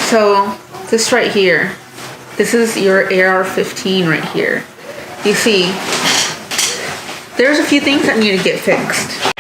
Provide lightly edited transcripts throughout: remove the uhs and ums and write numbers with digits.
So this right here, this is your AR-15 right here. You see, there's a few things that need to get fixed.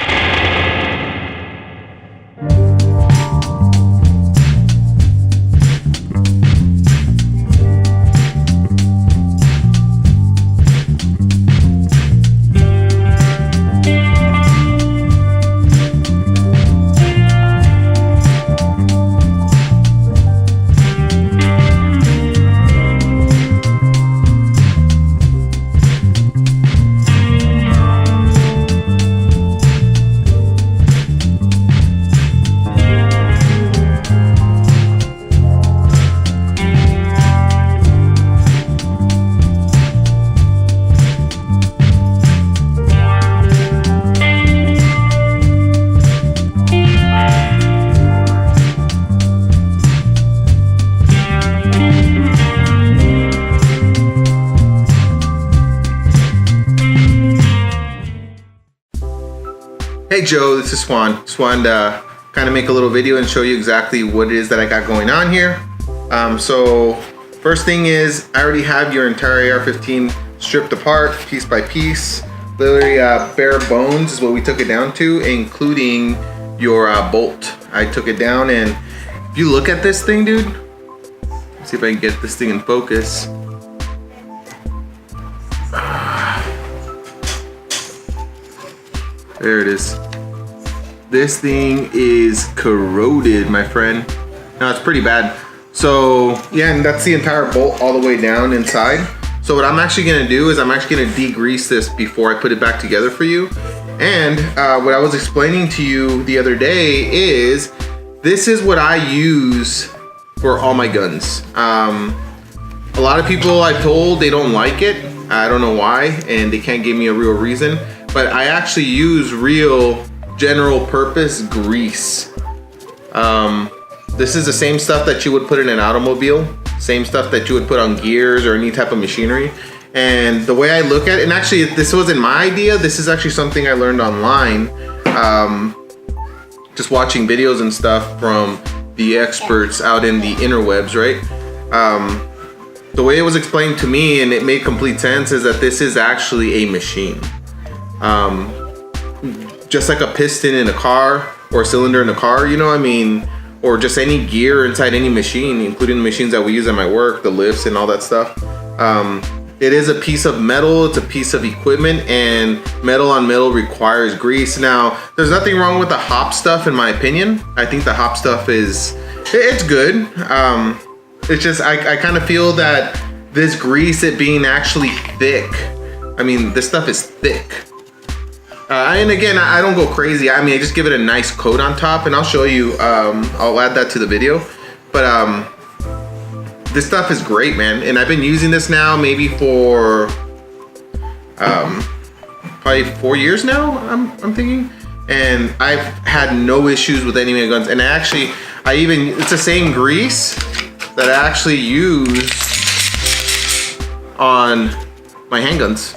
Hey Joe, this is Swan. Just wanted to kind of make a little video and show you exactly what it is that I got going on here. So first thing is, I already have your entire AR-15 stripped apart piece by piece. Literally bare bones is what we took it down to, including your bolt. I took it down, and if you look at this thing, dude, let's see if I can get this thing in focus. There it is. This thing is corroded, my friend. No, it's pretty bad. So yeah, and that's the entire bolt all the way down inside. So what I'm actually gonna do is I'm actually gonna degrease this before I put it back together for you. And what I was explaining to you the other day is, this is what I use for all my guns. A lot of people I've told, they don't like it. I don't know why, and they can't give me a real reason. But I actually use real general purpose grease. This is the same stuff that you would put in an automobile, same stuff that you would put on gears or any type of machinery. And the way I look at it, and actually this wasn't my idea, this is actually something I learned online, just watching videos and stuff from the experts out in the interwebs, right? The way it was explained to me, and it made complete sense, is that this is actually a machine. Just like a piston in a car or a cylinder in a car, you know what I mean? Or just any gear inside any machine, including the machines that we use at my work, the lifts and all that stuff. It is a piece of metal, it's a piece of equipment, and metal on metal requires grease. Now, there's nothing wrong with the hop stuff in my opinion. I think the hop stuff it's good. It's just, I kind of feel that this grease, it being actually thick, I mean, this stuff is thick. And again, I don't go crazy. I mean, I just give it a nice coat on top, and I'll show you, I'll add that to the video. But this stuff is great, man. And I've been using this now maybe for probably 4 years now, I'm thinking. And I've had no issues with any of my guns. And it's the same grease that I actually use on my handguns.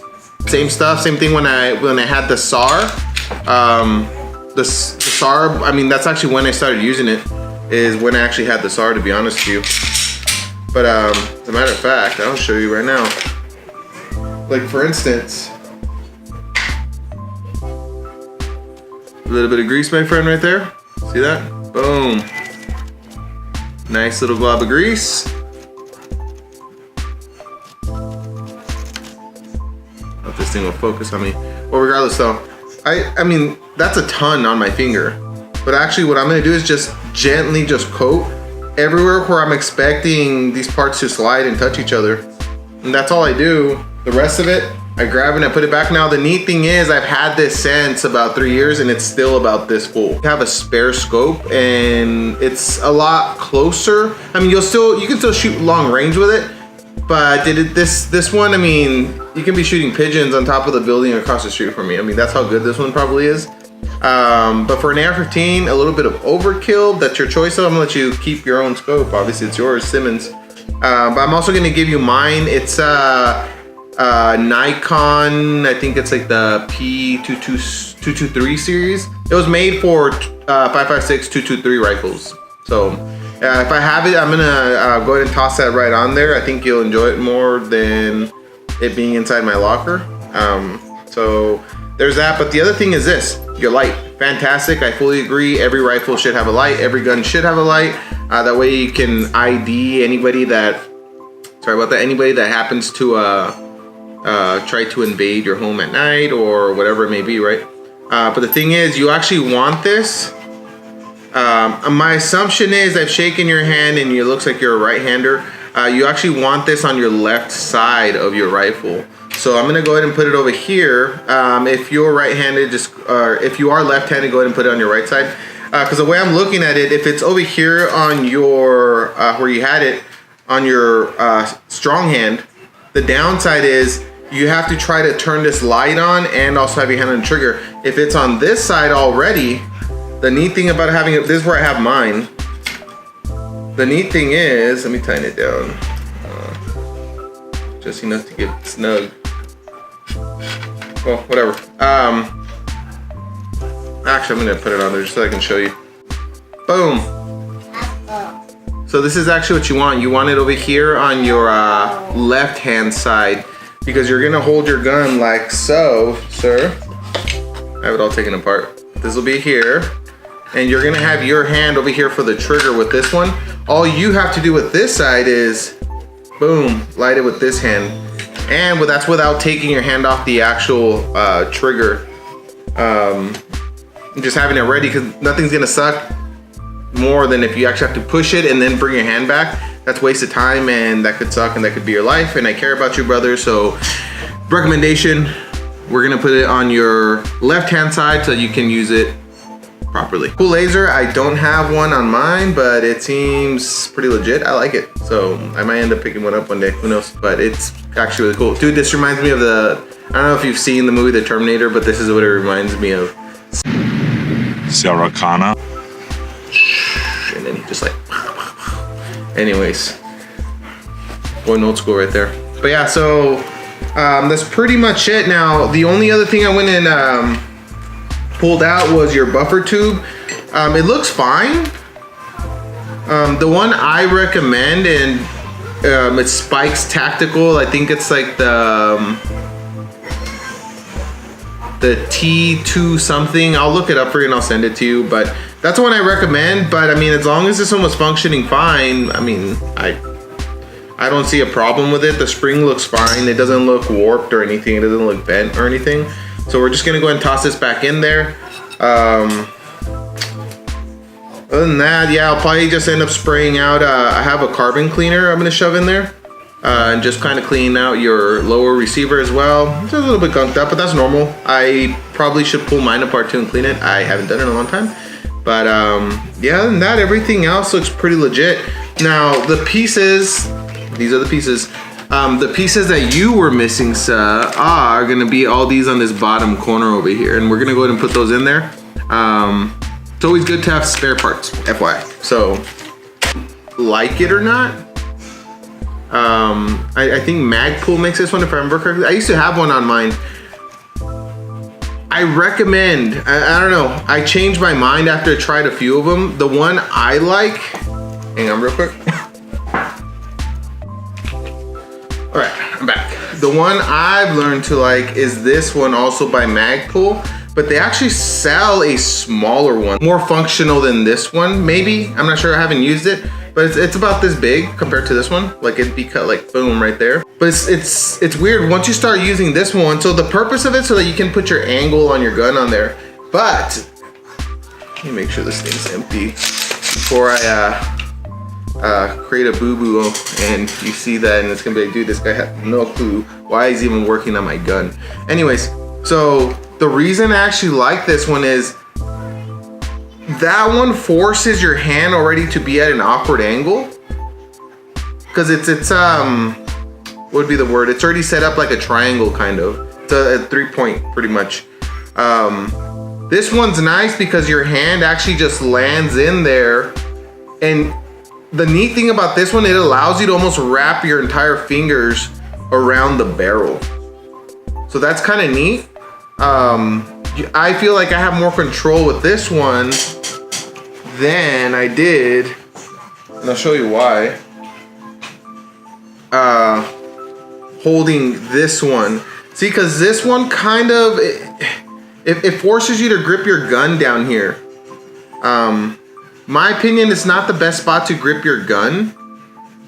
Same stuff, same thing when I had the SAR. The SAR, I mean, that's actually when I started using it, is when I actually had the SAR, to be honest with you. But as a matter of fact, I'll show you right now. Like for instance, a little bit of grease, my friend, right there. See that? Boom. Nice little glob of grease. If this thing will focus on me. Well, regardless though, I mean, that's a ton on my finger. But actually what I'm gonna do is just gently just coat everywhere where I'm expecting these parts to slide and touch each other. And that's all I do. The rest of it, I grab it and I put it back. Now the neat thing is, I've had this since about 3 years and it's still about this full. I have a spare scope and it's a lot closer. I mean, you can still shoot long range with it, but this one, I mean, you can be shooting pigeons on top of the building across the street from me. I mean, that's how good this one probably is. But for an AR-15, a little bit of overkill, that's your choice. So I'm gonna let you keep your own scope. Obviously it's yours, Simmons. But I'm also gonna give you mine. It's Nikon, I think it's like the P223 series. It was made for 5.56 223 rifles. So If I have it, I'm gonna go ahead and toss that right on there. I think you'll enjoy it more than it being inside my locker. So there's that. But the other thing is this, your light. Fantastic, I fully agree. Every rifle should have a light. Every gun should have a light. That way you can ID anybody that, anybody that happens to try to invade your home at night or whatever it may be, right? But the thing is, you actually want this. My assumption is I've shaken your hand and it looks like you're a right-hander. You actually want this on your left side of your rifle. So I'm gonna go ahead and put it over here. If you're right-handed, if you are left-handed, go ahead and put it on your right side. Because the way I'm looking at it, if it's over here on your, where you had it, on your strong hand, the downside is you have to try to turn this light on and also have your hand on the trigger. If it's on this side already, the neat thing about having it, this is where I have mine. The neat thing is, let me tighten it down. Just enough to get snug. Well, whatever. Actually, I'm gonna put it on there just so I can show you. Boom. So this is actually what you want. You want it over here on your left-hand side because you're gonna hold your gun like so, sir. I have it all taken apart. This will be here. And you're gonna have your hand over here for the trigger with this one. All you have to do with this side is, boom, light it with this hand. And that's without taking your hand off the actual trigger. Just having it ready, because nothing's gonna suck more than if you actually have to push it and then bring your hand back. That's wasted time and that could suck and that could be your life. And I care about you, brother, so recommendation, we're gonna put it on your left-hand side so you can use it properly. Cool laser, I don't have one on mine, but it seems pretty legit. I like it. So I might end up picking one up one day, who knows? But it's actually really cool. Dude, this reminds me of I don't know if you've seen the movie The Terminator, but this is what it reminds me of. Sarah Connor. And then he just like, anyways. Going old school right there. But yeah, so that's pretty much it. Now, the only other thing I went and pulled out was your buffer tube. It looks fine. The one I recommend, and it's Spike's Tactical. I think it's like the T2 something. I'll look it up for you and I'll send it to you. But that's the one I recommend. But I mean, as long as this one was functioning fine, I mean, I don't see a problem with it. The spring looks fine. It doesn't look warped or anything. It doesn't look bent or anything. So we're just gonna go ahead and toss this back in there. Other than that, yeah, I'll probably just end up spraying out, I have a carbon cleaner I'm gonna shove in there. And just kind of clean out your lower receiver as well. It's a little bit gunked up, but that's normal. I probably should pull mine apart too and clean it. I haven't done it in a long time. But yeah, other than that, everything else looks pretty legit. Now, the pieces, these are the pieces. The pieces that you were missing, sir, are gonna be all these on this bottom corner over here. And we're gonna go ahead and put those in there. It's always good to have spare parts, FYI. So, like it or not, I think Magpul makes this one if I remember correctly. I used to have one on mine. I recommend, I don't know, I changed my mind after I tried a few of them. The one I like, hang on real quick. All right, I'm back. The one I've learned to like is this one, also by Magpul, but they actually sell a smaller one, more functional than this one, maybe. I'm not sure, I haven't used it, but it's about this big compared to this one. Like it'd be cut like boom right there. But it's weird once you start using this one. So the purpose of it so that you can put your angle on your gun on there. But let me make sure this thing's empty before I create a boo-boo and you see that and it's gonna be like, dude, this guy has no clue why he's even working on my gun. Anyways, so the reason I actually like this one is that one forces your hand already to be at an awkward angle. Cause it's what would be the word? It's already set up like a triangle kind of. It's a 3-point pretty much. This one's nice because your hand actually just lands in there. And the neat thing about this one, it allows you to almost wrap your entire fingers around the barrel. So that's kind of neat. I feel like I have more control with this one than I did and I'll show you why. Holding this one. See, because this one kind of, it forces you to grip your gun down here. My opinion, it's not the best spot to grip your gun.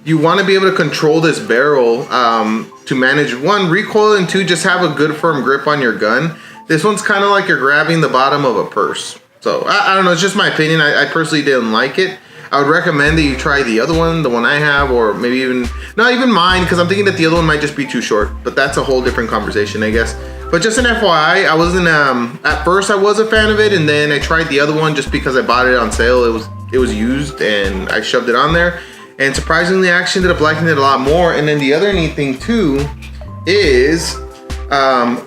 You want to be able to control this barrel to manage, one, recoil, and two, just have a good firm grip on your gun. This one's kind of like you're grabbing the bottom of a purse. So, I don't know, it's just my opinion. I personally didn't like it. I would recommend that you try the other one, the one I have, or maybe even, not even mine, because I'm thinking that the other one might just be too short, but that's a whole different conversation, I guess. But just an FYI, I wasn't, at first I was a fan of it, and then I tried the other one just because I bought it on sale. It was used, and I shoved it on there, and surprisingly, I actually ended up liking it a lot more. And then the other neat thing too is,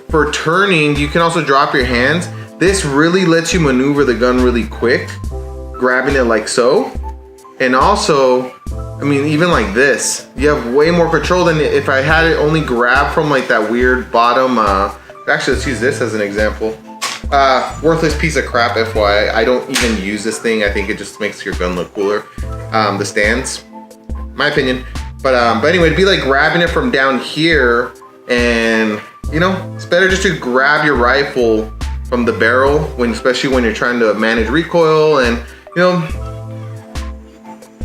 for turning, you can also drop your hands. This really lets you maneuver the gun really quick, grabbing it like so. And also, I mean, even like this, you have way more control than if I had it only grab from like that weird bottom, actually let's use this as an example. Worthless piece of crap, FYI. I don't even use this thing. I think it just makes your gun look cooler. The stands, my opinion. But anyway, it'd be like grabbing it from down here, and you know, it's better just to grab your rifle from the barrel, especially when you're trying to manage recoil. And you know,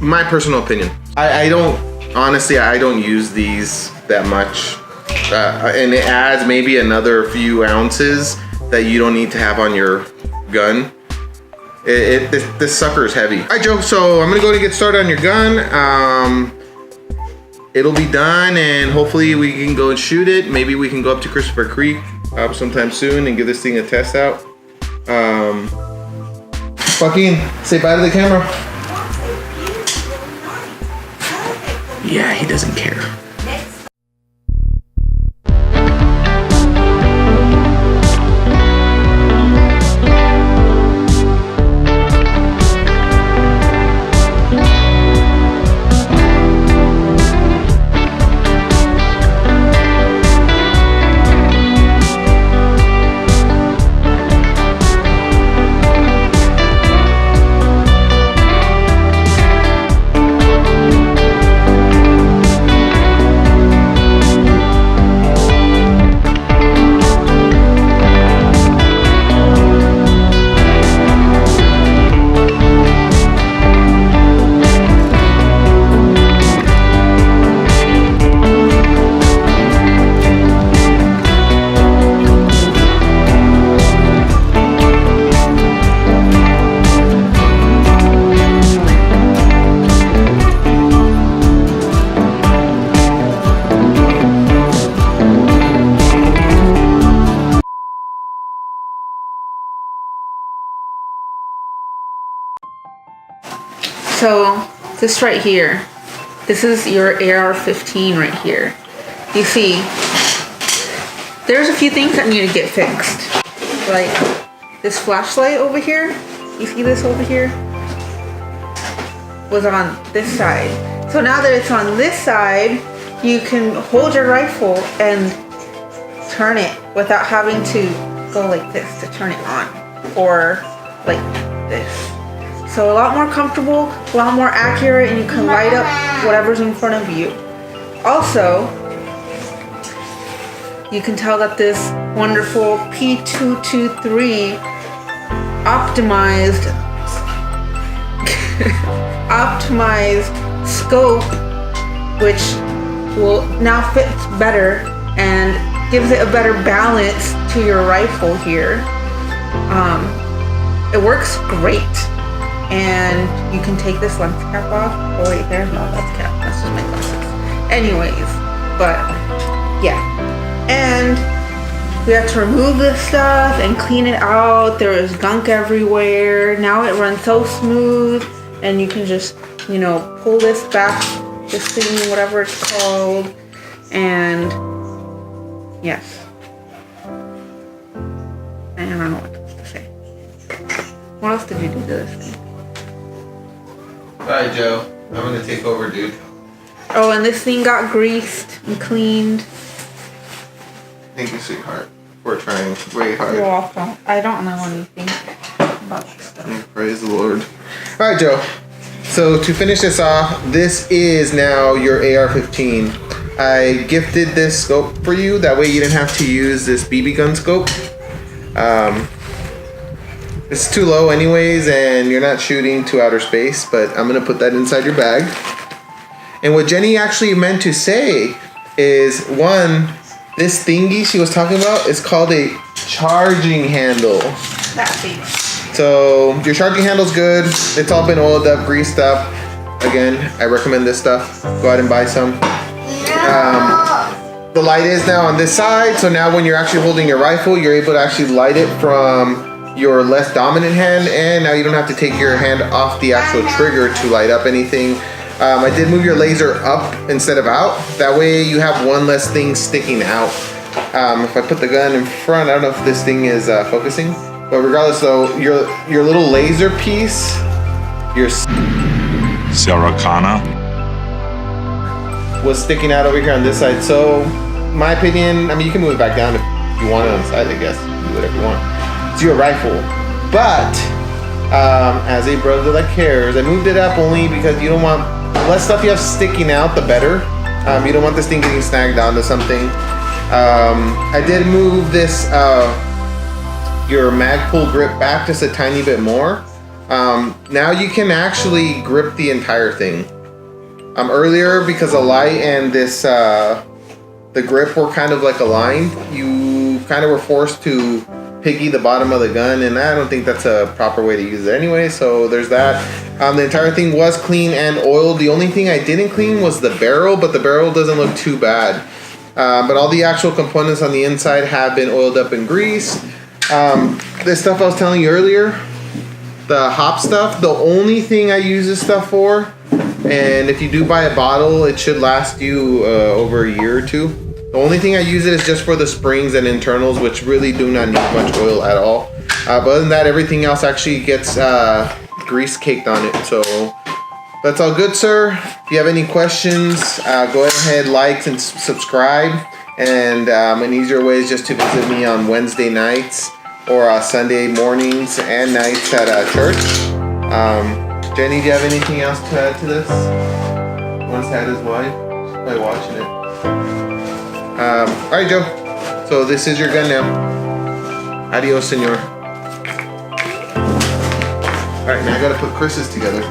my personal opinion, I don't, honestly, I don't use these that much, and it adds maybe another few ounces that you don't need to have on your gun. This sucker is heavy. All right, Joe, so I'm gonna go and get started on your gun. It'll be done, and hopefully we can go and shoot it. Maybe we can go up to Christopher Creek sometime soon and give this thing a test out. Joaquin, say bye to the camera. Yeah, he doesn't care. So this right here, this is your AR-15 right here. You see, there's a few things that need to get fixed. Like this flashlight over here, you see this over here? Was on this side. So now that it's on this side, you can hold your rifle and turn it without having to go like this to turn it on, or like this. So a lot more comfortable, a lot more accurate, and you can light up whatever's in front of you. Also, you can tell that this wonderful P223 optimized scope, which will now fit better and gives it a better balance to your rifle here. It works great. And you can take this lens cap off. Oh wait, there, no, that's cap. That's just my glasses. Anyways, but yeah. And we have to remove this stuff and clean it out. There is gunk everywhere. Now it runs so smooth, and you can just, you know, pull this back, this thing, whatever it's called, and yes. I don't know what else to say. What else did you do to this thing? Alright, Joe. I'm gonna take over, dude. Oh, and this thing got greased and cleaned. Thank you, sweetheart. We're trying way hard. You're welcome. I don't know anything about this stuff. Praise the Lord. Alright, Joe. So to finish this off, this is now your AR-15. I gifted this scope for you. That way you didn't have to use this BB gun scope. It's too low anyways, and you're not shooting to outer space, but I'm gonna put that inside your bag. And what Jenny actually meant to say is, one, this thingy she was talking about is called a charging handle. That thing. So your charging handle's good. It's all been oiled up, greased up. Again, I recommend this stuff. Go out and buy some. The light is now on this side, so now when you're actually holding your rifle, you're able to actually light it from your less dominant hand, and now you don't have to take your hand off the actual trigger to light up anything. I did move your laser up instead of out. That way you have one less thing sticking out. If I put the gun in front, I don't know if this thing is focusing, but regardless though, your little laser piece, your Saracana. was sticking out over here on this side. So my opinion, I mean, you can move it back down if you want it on the side, I guess. Do whatever you want. It's your rifle. But as a brother that cares, I moved it up only because you don't want, the less stuff you have sticking out, the better. You don't want this thing getting snagged onto something. I did move this, your mag pull grip back just a tiny bit more. Now you can actually grip the entire thing. Earlier, because the light and this, the grip were kind of like aligned, you kind of were forced to piggy the bottom of the gun, and I don't think that's a proper way to use it anyway, so there's that. The entire thing was clean and oiled. The only thing I didn't clean was the barrel, but the barrel doesn't look too bad. But all the actual components on the inside have been oiled up and greased. This stuff I was telling you earlier, the hop stuff, the only thing I use this stuff for, and if you do buy a bottle, it should last you over a year or two. The only thing I use it is just for the springs and internals, which really do not need much oil at all. But other than that, everything else actually gets grease caked on it. So that's all good, sir. If you have any questions, go ahead, like and subscribe. And an easier way is just to visit me on Wednesday nights or Sunday mornings and nights at church. Jenny, do you have anything else to add to this? Once had his wife, she's probably watching it. Alright, Joe. So this is your gun now. Adios, senor. Alright, now I gotta put Chris's together.